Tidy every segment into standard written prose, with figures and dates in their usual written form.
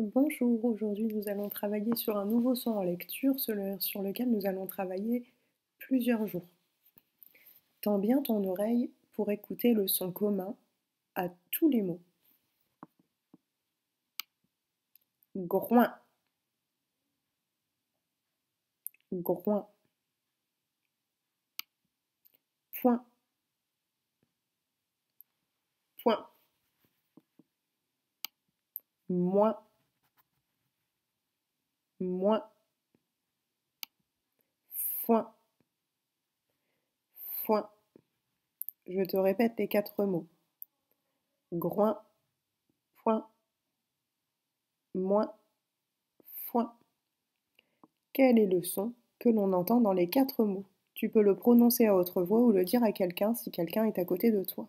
Bonjour, aujourd'hui nous allons travailler sur un nouveau son en lecture sur lequel nous allons travailler plusieurs jours. Tends bien ton oreille pour écouter le son commun à tous les mots. Groin, groin, point, point, moins, moins, foin, foin. Je te répète les 4 mots. Groin, point, moins, foin. Quel est le son que l'on entend dans les 4 mots? Tu peux le prononcer à haute voix ou le dire à quelqu'un si quelqu'un est à côté de toi.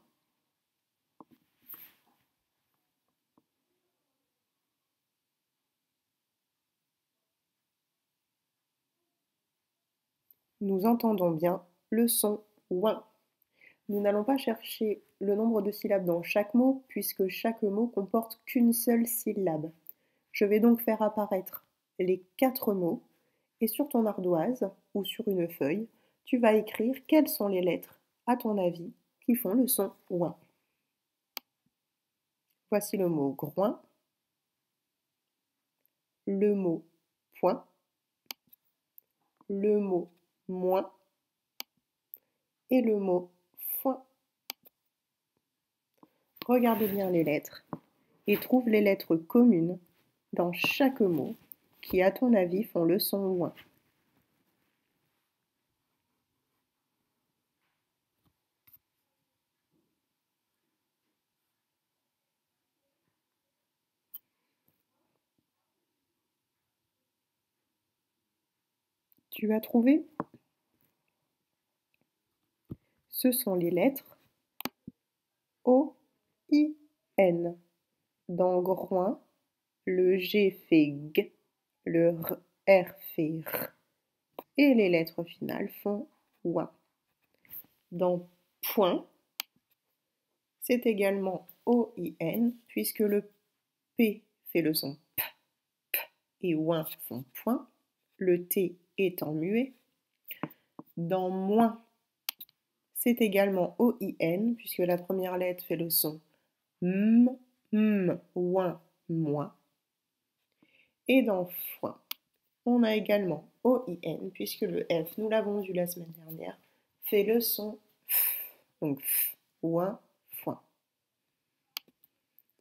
Nous entendons bien le son ouin. Nous n'allons pas chercher le nombre de syllabes dans chaque mot, puisque chaque mot comporte qu'une seule syllabe. Je vais donc faire apparaître les 4 mots, et sur ton ardoise ou sur une feuille, tu vas écrire quelles sont les lettres, à ton avis, qui font le son ouin. Voici le mot groin, le mot point, le mot moins et le mot foin. Regarde bien les lettres et trouve les lettres communes dans chaque mot qui, à ton avis, font le son ouin. Tu as trouvé? Ce sont les lettres O, I, N. Dans groin, le G fait G, le R fait R, et les lettres finales font ouin. Dans point, c'est également O-I-N, puisque le P fait le son P, P et ouin font point, le T étant muet. Dans moins, c'est également O-I-N, puisque la première lettre fait le son M, M, ouin, moins. Et dans foin, on a également O-I-N, puisque le F, nous l'avons vu la semaine dernière, fait le son F, donc F, ouin, foin.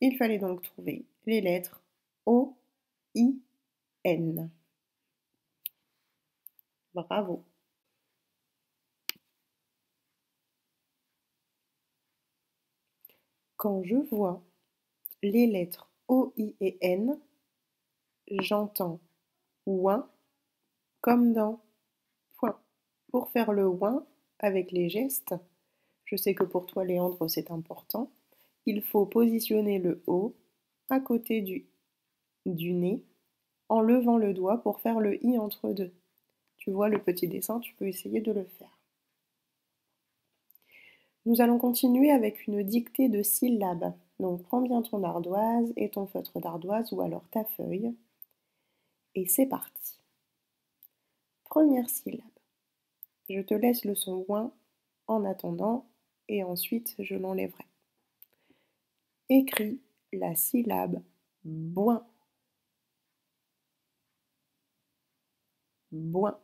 Il fallait donc trouver les lettres O-I-N. Bravo! Quand je vois les lettres O, I et N, j'entends ouin comme dans point. Pour faire le ouin avec les gestes, je sais que pour toi Léandre c'est important, il faut positionner le O à côté du nez en levant le doigt pour faire le I entre deux. Tu vois le petit dessin, tu peux essayer de le faire. Nous allons continuer avec une dictée de syllabes. Donc prends bien ton ardoise et ton feutre d'ardoise ou alors ta feuille. Et c'est parti. Première syllabe. Je te laisse le son ouin en attendant et ensuite je l'enlèverai. Écris la syllabe boin. Boin.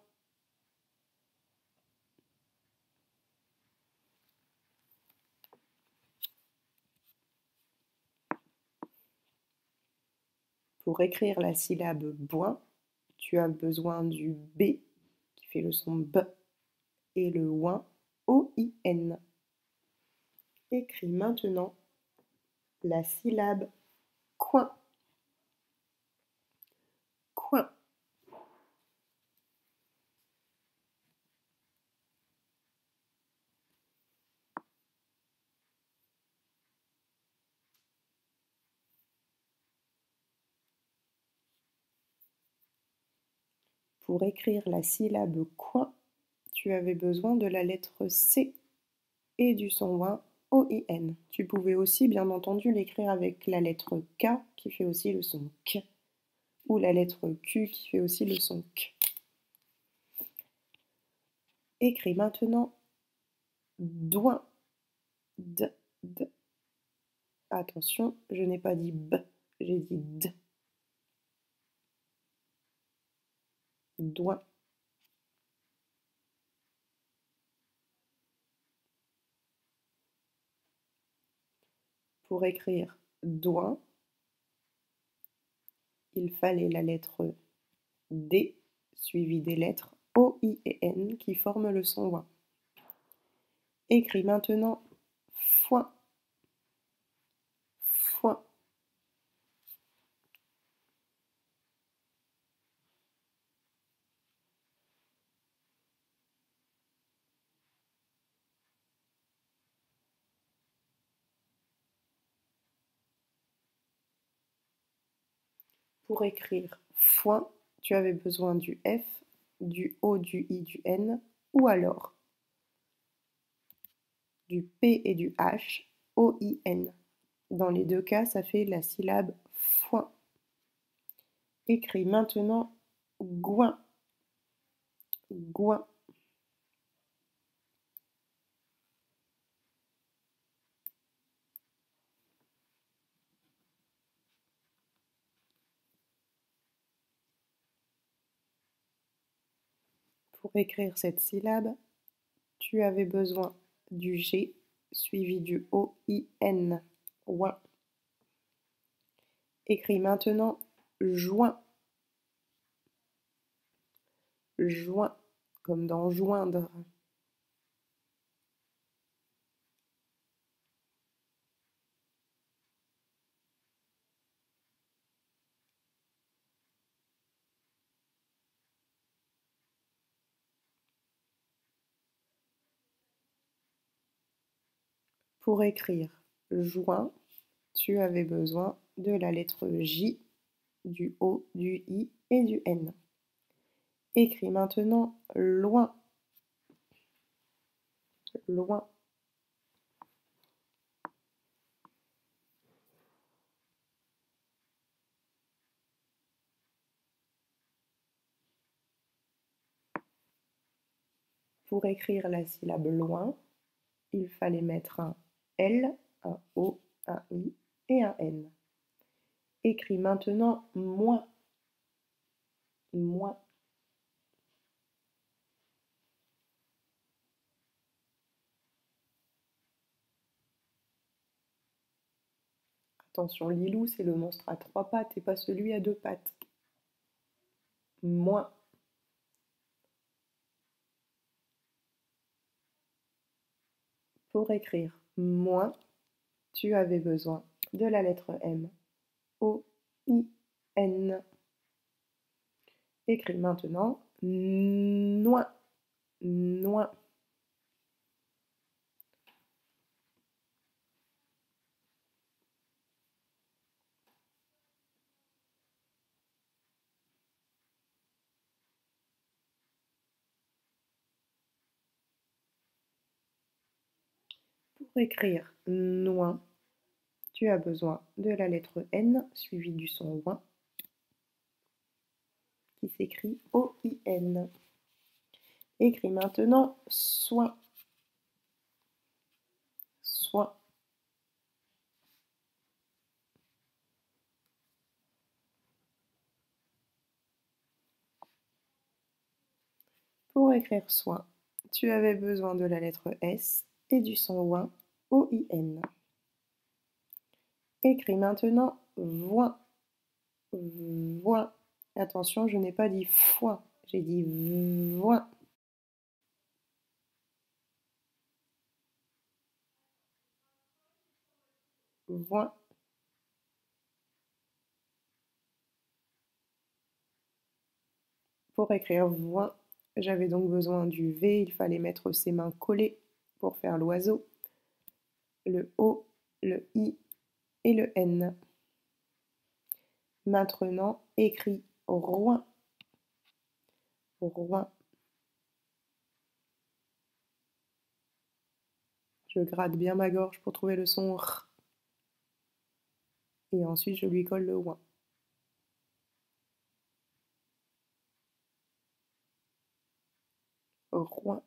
Pour écrire la syllabe boin, tu as besoin du B qui fait le son B et le ouin O-I-N. Écris maintenant la syllabe coin. Coin. Pour écrire la syllabe coin, tu avais besoin de la lettre C et du son ouin O-I-N. Tu pouvais aussi, bien entendu, l'écrire avec la lettre K qui fait aussi le son K. ou la lettre Q qui fait aussi le son K. Écris maintenant doin, d, d. Attention, je n'ai pas dit b, j'ai dit d. Doin. Pour écrire doin, il fallait la lettre D suivie des lettres O, I et N qui forment le son ouin. Écris maintenant foin, foin. Pour écrire foin, tu avais besoin du F, du O, du I, du N, ou alors du P et du H, O, I, N. Dans les deux cas, ça fait la syllabe foin. Écris maintenant gouin, gouin. Pour écrire cette syllabe, tu avais besoin du G suivi du O, I, N, ouin. Écris maintenant joint, joint, comme dans joindre. Pour écrire joint, tu avais besoin de la lettre J, du O, du I et du N. Écris maintenant loin, loin. Pour écrire la syllabe loin, il fallait mettre un L, un O, un I et un N. Écris maintenant moins, moins. Attention, Lilou, c'est le monstre à 3 pattes et pas celui à 2 pattes. Moins. Pour écrire moins, tu avais besoin de la lettre M, O, I, N. Écris maintenant noin, noin. Pour écrire noin, tu as besoin de la lettre N suivie du son ouin qui s'écrit O-I-N. Écris maintenant soin, soin. Pour écrire soin, tu avais besoin de la lettre S et du son ouin O-I-N. Écris maintenant voin, voin. Attention, je n'ai pas dit foin, j'ai dit voin. Voin. Pour écrire voin, j'avais donc besoin du V, il fallait mettre ses mains collées pour faire l'oiseau, le O, le I et le N. Maintenant, écris roin, roin. Je gratte bien ma gorge pour trouver le son R. Et ensuite, je lui colle le ouin. Roin.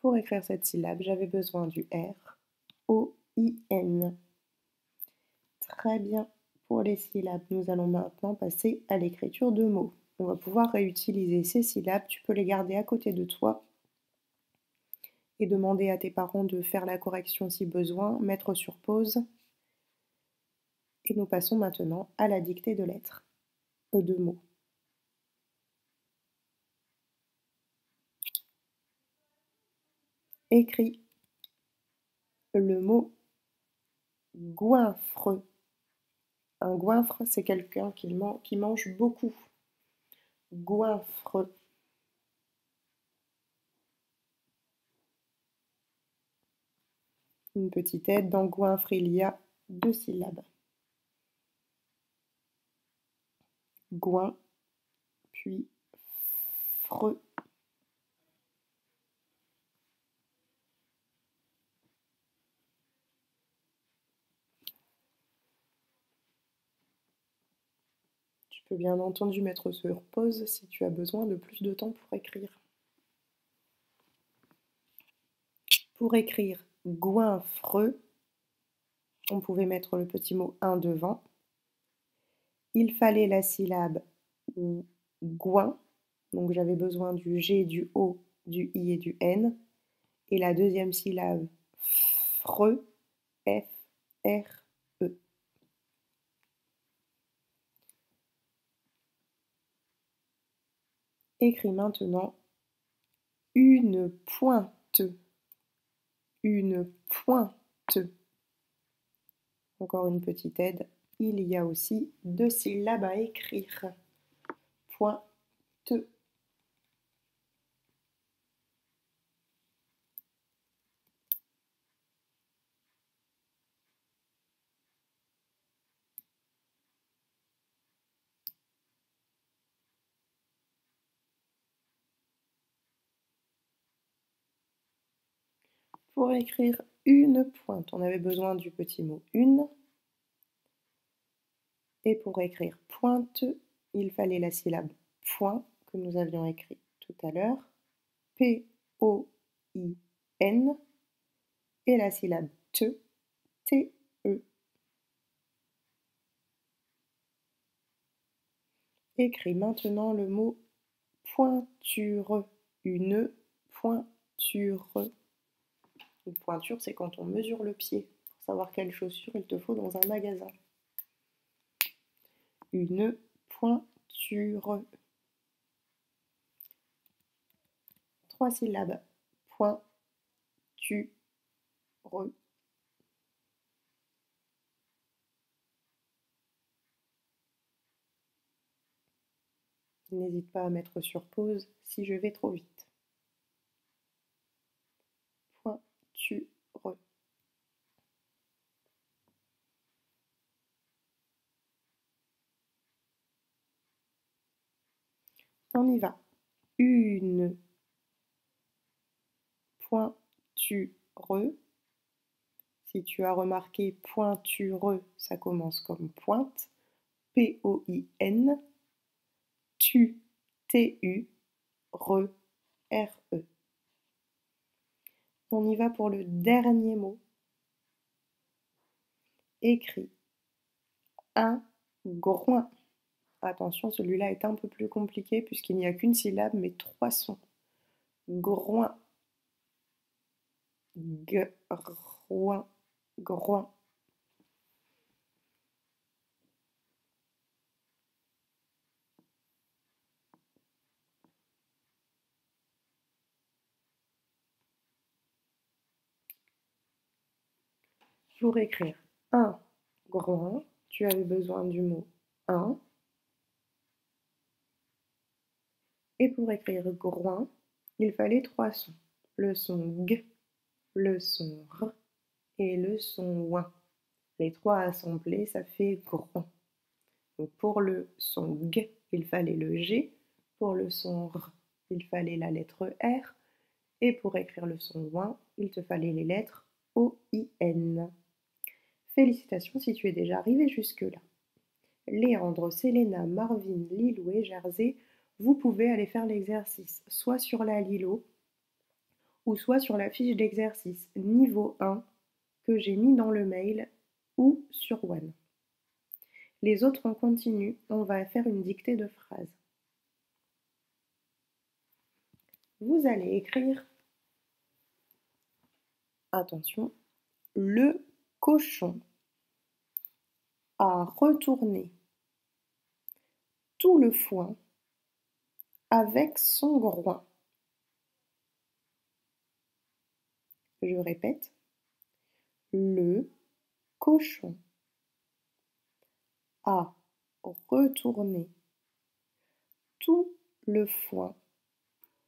Pour écrire cette syllabe, j'avais besoin du R, O, I, N. Très bien. Pour les syllabes, nous allons maintenant passer à l'écriture de mots. On va pouvoir réutiliser ces syllabes, tu peux les garder à côté de toi et demander à tes parents de faire la correction si besoin, mettre sur pause. Et nous passons maintenant à la dictée de lettres, de mots. Écris le mot goinfre. Un goinfre, c'est quelqu'un qui mange beaucoup. Goinfre. Une petite aide, dans goinfre, il y a 2 syllabes. Goin, puis fre. Tu peux bien entendu mettre sur pause si tu as besoin de plus de temps pour écrire. Pour écrire goinfre, on pouvait mettre le petit mot un devant. Il fallait la syllabe goin, donc j'avais besoin du G, du O, du I et du N. Et la deuxième syllabe fre, F, R, E. Écris maintenant une pointe. Une pointe. Encore une petite aide. Il y a aussi 2 syllabes à écrire. Pointe. Pour écrire une pointe, on avait besoin du petit mot une. Et pour écrire pointe, il fallait la syllabe point que nous avions écrit tout à l'heure. P-O-I-N. Et la syllabe te, T-E. Écris maintenant le mot pointure. Une pointure. Une pointure, c'est quand on mesure le pied. Pour savoir quelle chaussure il te faut dans un magasin. Une pointure. 3 syllabes. Point, tu, re. N'hésite pas à mettre sur pause si je vais trop vite. Point, tu, re. On y va. Une pointure. Si tu as remarqué pointure, ça commence comme pointe. P-O-I-N. Tu, T-U, re, R-E. On y va pour le dernier mot. Écris un groin. Attention, celui-là est un peu plus compliqué puisqu'il n'y a qu'une syllabe mais 3 sons. Groin. Groin. Groin. Pour écrire un groin, tu avais besoin du mot un. Et pour écrire groin, il fallait 3 sons. Le son G, le son R et le son ouin. Les 3 assemblés, ça fait groin. Donc pour le son G, il fallait le G. Pour le son R, il fallait la lettre R. Et pour écrire le son ouin, il te fallait les lettres O, I, N. Félicitations si tu es déjà arrivé jusque-là. Léandre, Selena, Marvin, Lilou et Jersey, vous pouvez aller faire l'exercice soit sur la Lilo ou soit sur la fiche d'exercice niveau 1 que j'ai mis dans le mail ou sur One. Les autres, on continue, on va faire une dictée de phrases. Vous allez écrire, attention, le cochon a retourné tout le foin avec son groin. Je répète, le cochon a retourné tout le foin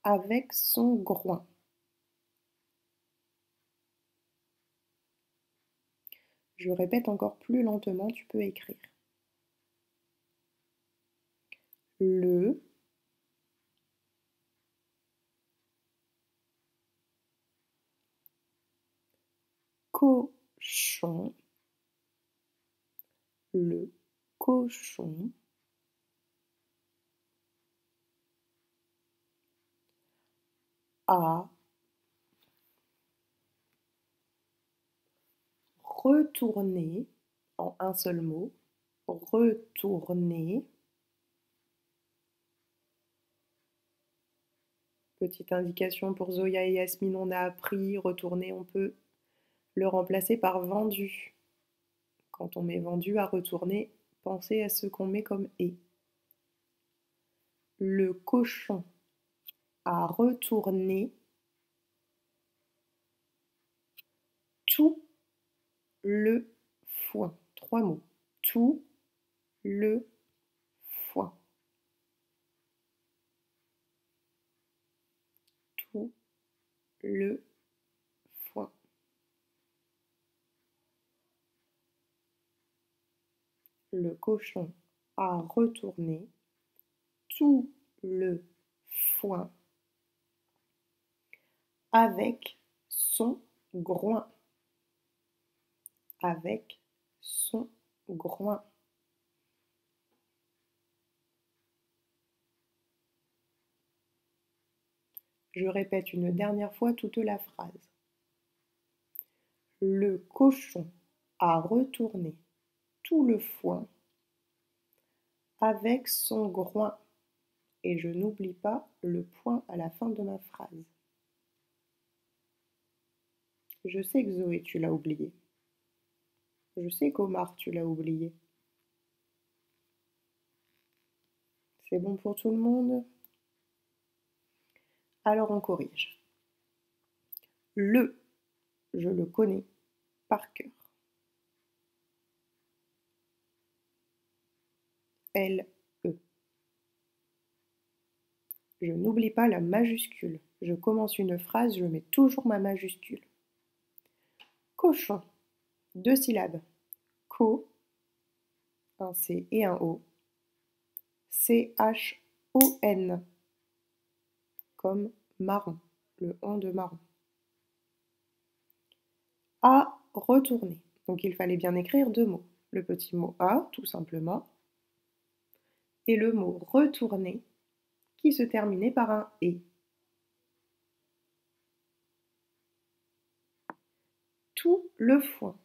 avec son groin. Je répète encore plus lentement, tu peux écrire. Le cochon, le cochon a retourné, en un seul mot, retourné. Petite indication pour Zoya et Yasmine, on a appris, retourner, on peut le remplacer par vendu. Quand on met vendu à retourner, pensez à ce qu'on met comme et. Le cochon a retourné tout le foin. 3 mots. Tout le foin. Tout le foin. Le cochon a retourné tout le foin avec son groin. Avec son groin. Je répète une dernière fois toute la phrase. Le cochon a retourné tout le foin avec son groin. Et je n'oublie pas le point à la fin de ma phrase. Je sais que Zoé, tu l'as oublié. Je sais qu'Omar, tu l'as oublié. C'est bon pour tout le monde? Alors on corrige. Le, je le connais par cœur. L-E. Je n'oublie pas la majuscule. Je commence une phrase, je mets toujours ma majuscule. Cochon, 2 syllabes. Co, un C et un O. C-H-O-N, comme marron, le on de marron. A retourné. Donc il fallait bien écrire 2 mots. Le petit mot a, tout simplement, et le mot retourner, qui se terminait par un et. Tout le foin.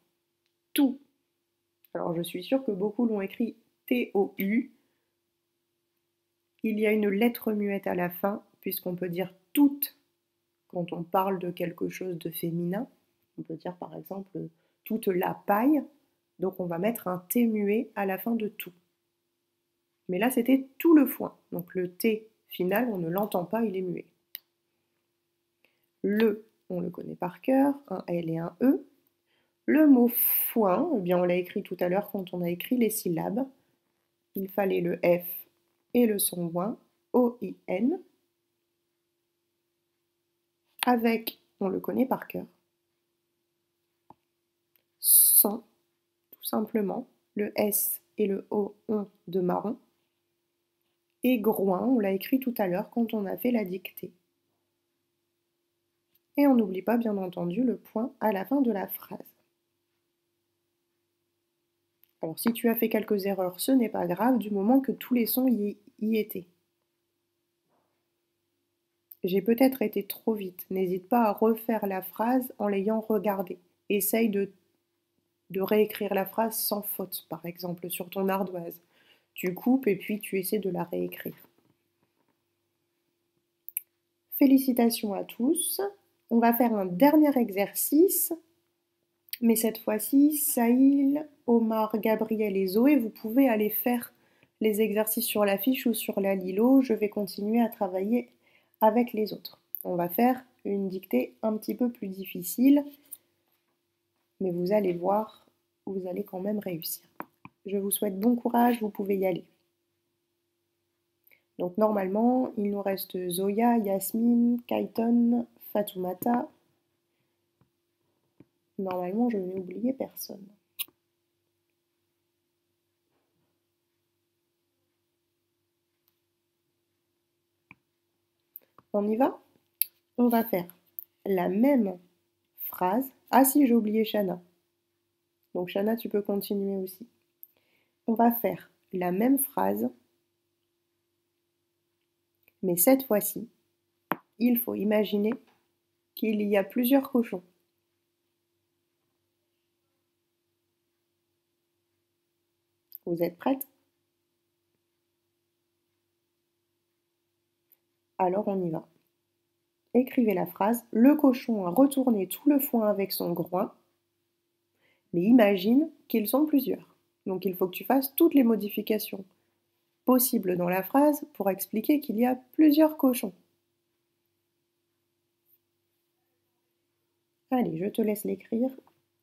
Tout. Alors je suis sûre que beaucoup l'ont écrit T-O-U. Il y a une lettre muette à la fin, puisqu'on peut dire toute quand on parle de quelque chose de féminin. On peut dire par exemple toute la paille. Donc on va mettre un T muet à la fin de tout. Mais là c'était tout le foin. Donc le T final, on ne l'entend pas, il est muet. Le, on le connaît par cœur, un L et un E. Le mot foin, eh bien on l'a écrit tout à l'heure quand on a écrit les syllabes. Il fallait le F et le son ouin, O-I-N. Avec, on le connaît par cœur, sans, tout simplement, le S et le O-on de marron. Et groin, on l'a écrit tout à l'heure quand on a fait la dictée. Et on n'oublie pas, bien entendu, le point à la fin de la phrase. Alors si tu as fait quelques erreurs, ce n'est pas grave du moment que tous les sons y étaient. J'ai peut-être été trop vite, n'hésite pas à refaire la phrase en l'ayant regardée. Essaye de réécrire la phrase sans faute, par exemple, sur ton ardoise. Tu coupes et puis tu essaies de la réécrire. Félicitations à tous. On va faire un dernier exercice, mais cette fois-ci, Saïl, Omar, Gabriel et Zoé, vous pouvez aller faire les exercices sur la fiche ou sur la Lilo. Je vais continuer à travailler avec les autres. On va faire une dictée un petit peu plus difficile, mais vous allez voir, vous allez quand même réussir. Je vous souhaite bon courage, vous pouvez y aller. Donc normalement, il nous reste Zoya, Yasmine, Kaiton, Fatoumata. Normalement, je n'ai oublié personne. On y va? On va faire la même phrase. Ah si, j'ai oublié Shana. Donc Shana, tu peux continuer aussi. On va faire la même phrase, mais cette fois-ci, il faut imaginer qu'il y a plusieurs cochons. Vous êtes prêtes? Alors on y va. Écrivez la phrase. Le cochon a retourné tout le foin avec son groin, mais imagine qu'ils sont plusieurs. Donc il faut que tu fasses toutes les modifications possibles dans la phrase pour expliquer qu'il y a plusieurs cochons. Allez, je te laisse l'écrire.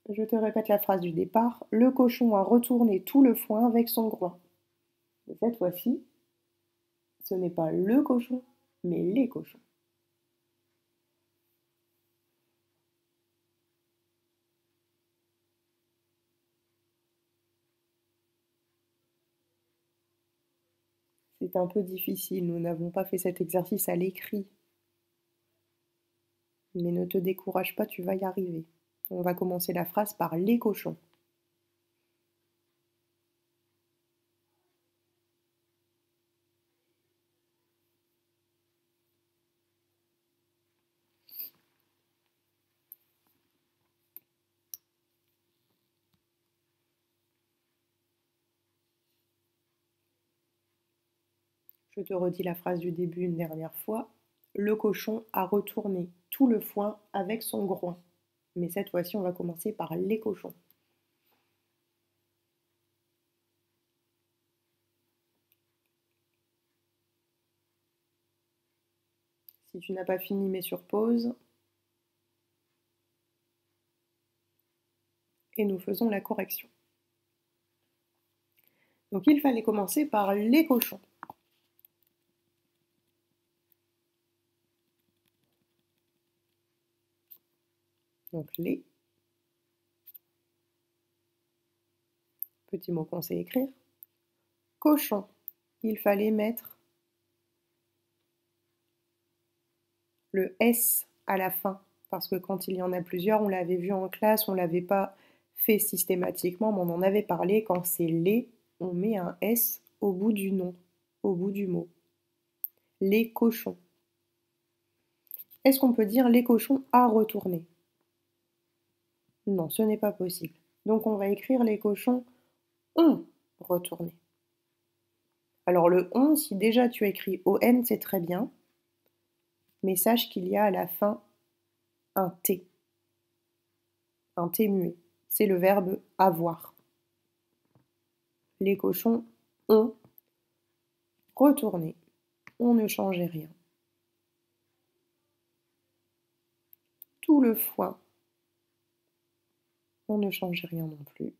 Je te répète la phrase du départ. Le cochon a retourné tout le foin avec son groin. Et cette fois-ci, ce n'est pas le cochon, mais les cochons. C'est un peu difficile, nous n'avons pas fait cet exercice à l'écrit. Mais ne te décourage pas, tu vas y arriver. On va commencer la phrase par les cochons. Je te redis la phrase du début une dernière fois. Le cochon a retourné tout le foin avec son groin. Mais cette fois-ci, on va commencer par les cochons. Si tu n'as pas fini, mets sur pause. Et nous faisons la correction. Donc il fallait commencer par les cochons. Donc les. Petit mot qu'on sait écrire. Cochon. Il fallait mettre le S à la fin. Parce que quand il y en a plusieurs, on l'avait vu en classe, on ne l'avait pas fait systématiquement, mais on en avait parlé. Quand c'est les, on met un S au bout du nom, au bout du mot. Les cochons. Est-ce qu'on peut dire les cochons à retourner? Non, ce n'est pas possible. Donc on va écrire les cochons ont retourné. Alors le on, si déjà tu écris ON, c'est très bien. Mais sache qu'il y a à la fin un T. Un T muet. C'est le verbe avoir. Les cochons ont retourné. On ne changeait rien. Tout le foin. On ne changeait rien non plus.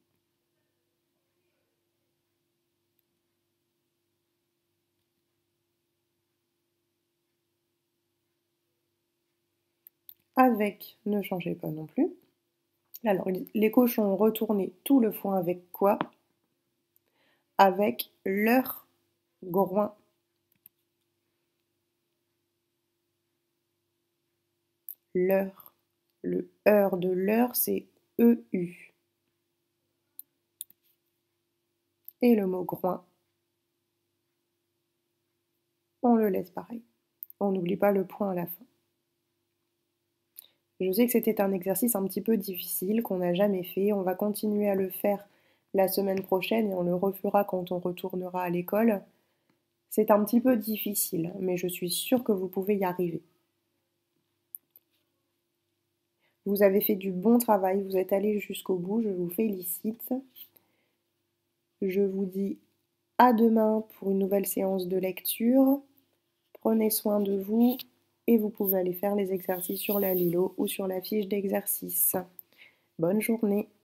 Avec ne changeait pas non plus. Alors, les cochons ont retourné tout le foin avec quoi? Avec leur groin. Leur. Le heure de leur, c'est EU. Et le mot groin, on le laisse pareil. On n'oublie pas le point à la fin. Je sais que c'était un exercice un petit peu difficile qu'on n'a jamais fait. On va continuer à le faire la semaine prochaine et on le refera quand on retournera à l'école. C'est un petit peu difficile, mais je suis sûre que vous pouvez y arriver. Vous avez fait du bon travail, vous êtes allé jusqu'au bout, je vous félicite. Je vous dis à demain pour une nouvelle séance de lecture. Prenez soin de vous et vous pouvez aller faire les exercices sur la Lilo ou sur la fiche d'exercice. Bonne journée!